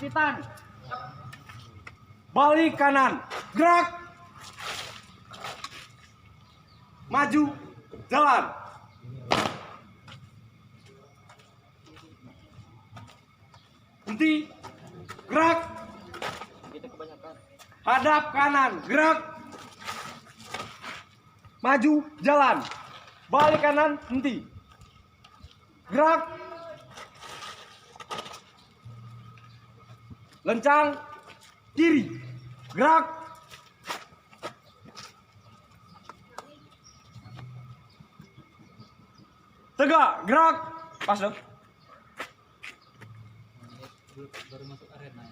bangkitan. Balik kanan, gerak. Maju, jalan. Henti, gerak. Hadap kanan, gerak. Maju, jalan. Balik kanan, henti. Gerak. Lencang, kiri. Gerak. Tegak, gerak. Pas dong. Baru masuk arena.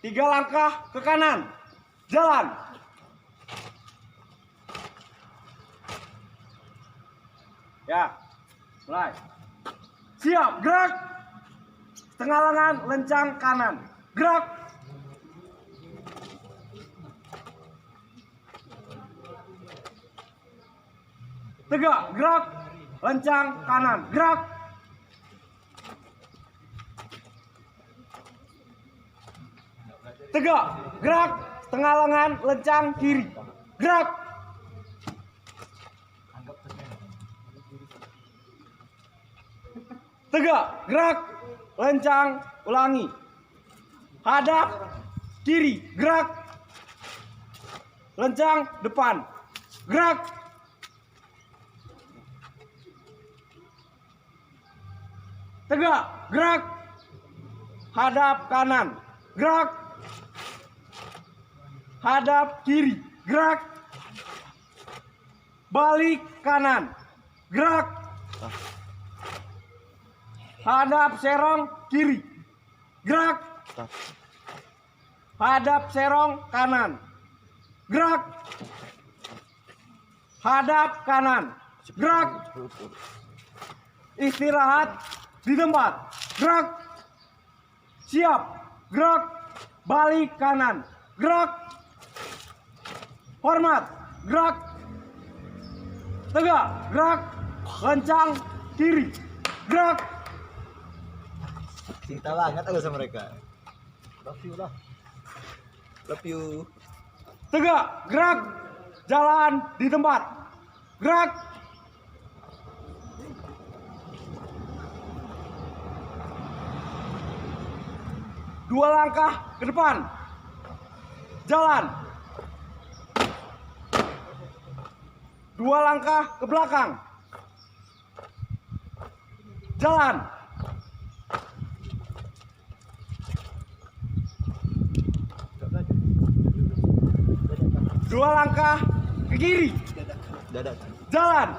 3 langkah ke kanan. Jalan. Ya, mulai. Siap, gerak. Setengah lengan, lencang kanan. Gerak. Tegak, gerak. Lencang kanan. Gerak. Tegak, gerak. Setengah lengan, lencang kiri. Gerak. Tegak, gerak. Lencang, ulangi. Hadap kiri, gerak. Lencang depan. Gerak. Tegak, gerak. Hadap kanan. Gerak. Hadap kiri. Gerak. Balik kanan. Gerak. Hadap serong kiri. Gerak. Hadap serong kanan. Gerak. Hadap kanan. Gerak. Istirahat di tempat. Gerak. Siap. Gerak. Balik kanan. Gerak. Hormat. Gerak. Tegak. Gerak. Lencang kiri. Gerak. Cinta banget aku sama mereka. Love you lah. Love you. Tegak. Gerak. Jalan di tempat. Gerak. Dua langkah ke depan. Jalan. Dua langkah ke belakang. Jalan. Dua langkah ke kiri. Dadak. Jalan.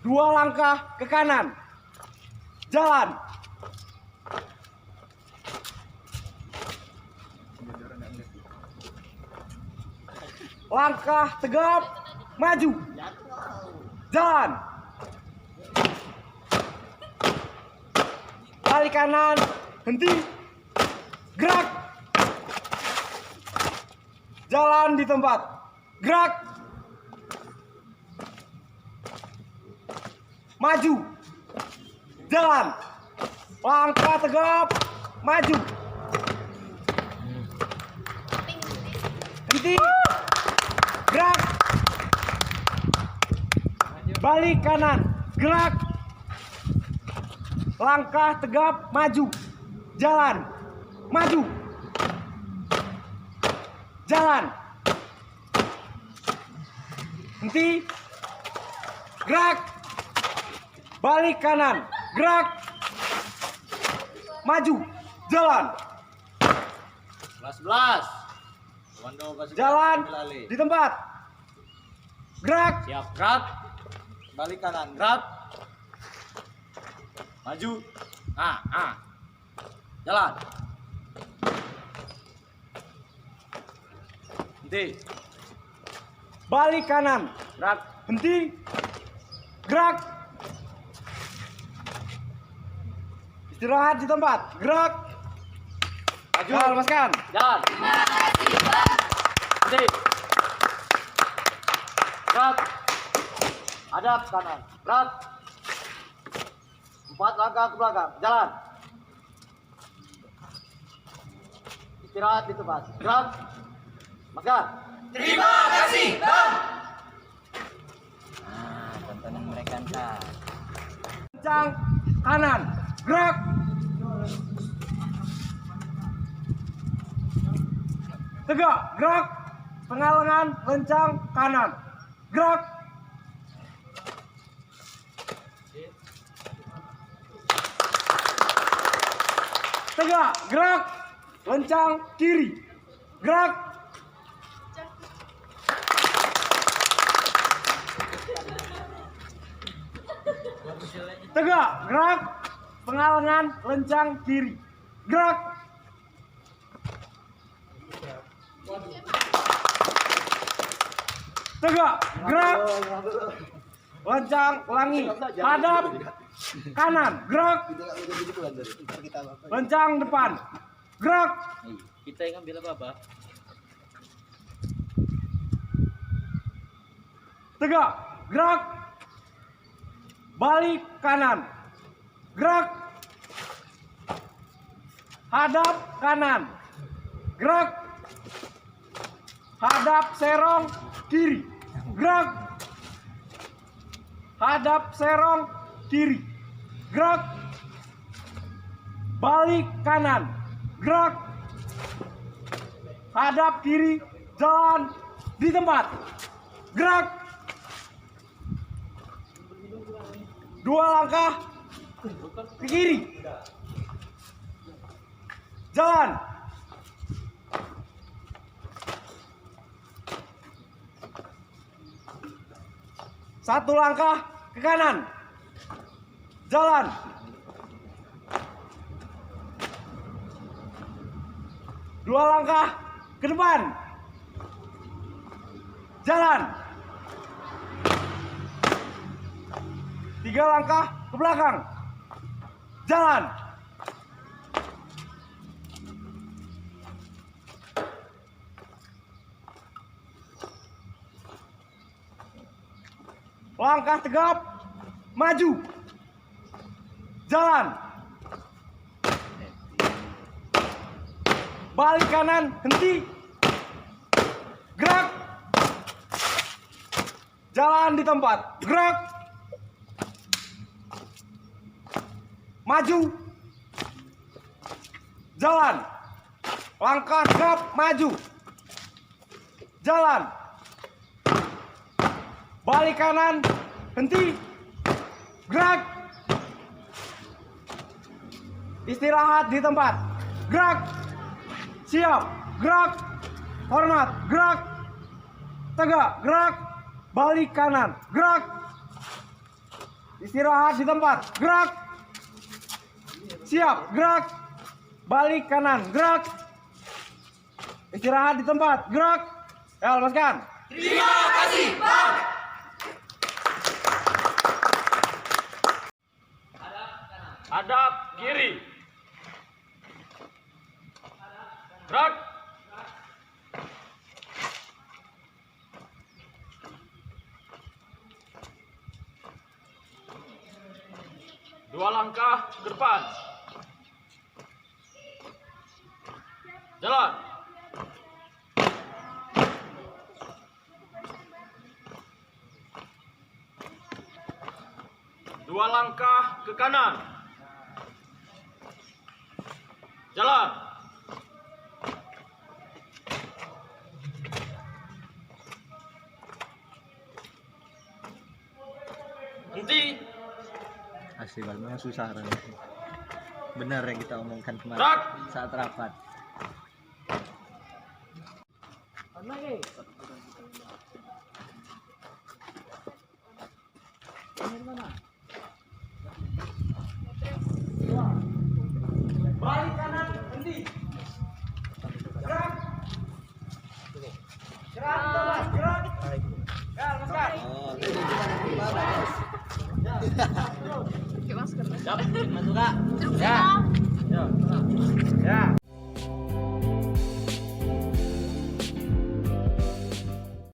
Dua langkah ke kanan. Jalan. Langkah tegap. Maju. Jalan. Balik kanan. Henti. Gerak. Jalan di tempat. Gerak. Maju. Jalan. Langkah tegap. Maju. Henti. Gerak. Balik kanan. Gerak. Langkah tegap. Maju. Jalan. Maju. Jalan. Henti. Gerak. Balik kanan. Gerak. Maju. Jalan. 11. Jalan di tempat. Gerak. Siap, gerak. Balik kanan, gerak. Maju. Jalan. Henti. Balik kanan. Gerak. Henti. Gerak. Istirahat di tempat. Gerak. Maju. Lepaskan. Jalan. Henti. Gerak. Hadap kanan. Gerak. 4 langkah ke belakang. Jalan. Istirahat di tempat. Gerak. Makan. Terima kasih, Bang. Nah, tontonan mereka ntar. Lencang kanan. Gerak. Tegak. Gerak. Setengah lengan. Lencang kanan. Gerak. Tegak. Gerak. Lencang kiri. Gerak. Tegak. Gerak. Setengah lengan. Lencang kiri. Gerak. Tegak. Gerak. Lencang. Ulangi. Hadap kanan. Gerak. Lencang depan. Gerak. Kita yang ambil apa? Tegak. Gerak. Balik kanan. Gerak. Hadap kanan. Gerak. Hadap serong kiri. Gerak. Hadap serong kiri. Gerak. Balik kanan. Gerak. Hadap kiri. Jalan di tempat. Gerak. 2 langkah ke kiri. Jalan. Satu langkah ke kanan. Jalan. Dua langkah ke depan. Jalan. 3 langkah ke belakang. Jalan. Langkah tegap. Maju. Jalan. Balik kanan. Henti. Gerak. Jalan di tempat. Gerak. Maju. Jalan. Langkah tegap. Maju. Jalan. Balik kanan. Henti. Gerak. Istirahat di tempat. Gerak. Siap. Gerak. Hormat. Gerak. Tegak. Gerak. Balik kanan. Gerak. Istirahat di tempat. Gerak. Siap. Gerak. Balik kanan. Gerak. Istirahat di tempat. Gerak. Ya, lepaskan. Terima kasih, Bang. Hadap kiri. Gerak. Dua langkah ke depan. Jalan. Dua langkah ke kanan. Jalan. Henti. Asli banget, memang susah kan. Benar yang kita omongkan kemarin Gerak. saat rapat. Balik kanan. Henti. Gerak. Gerak. Gerak. Ya, lepaskan. Siap, masuk Kak. Ya.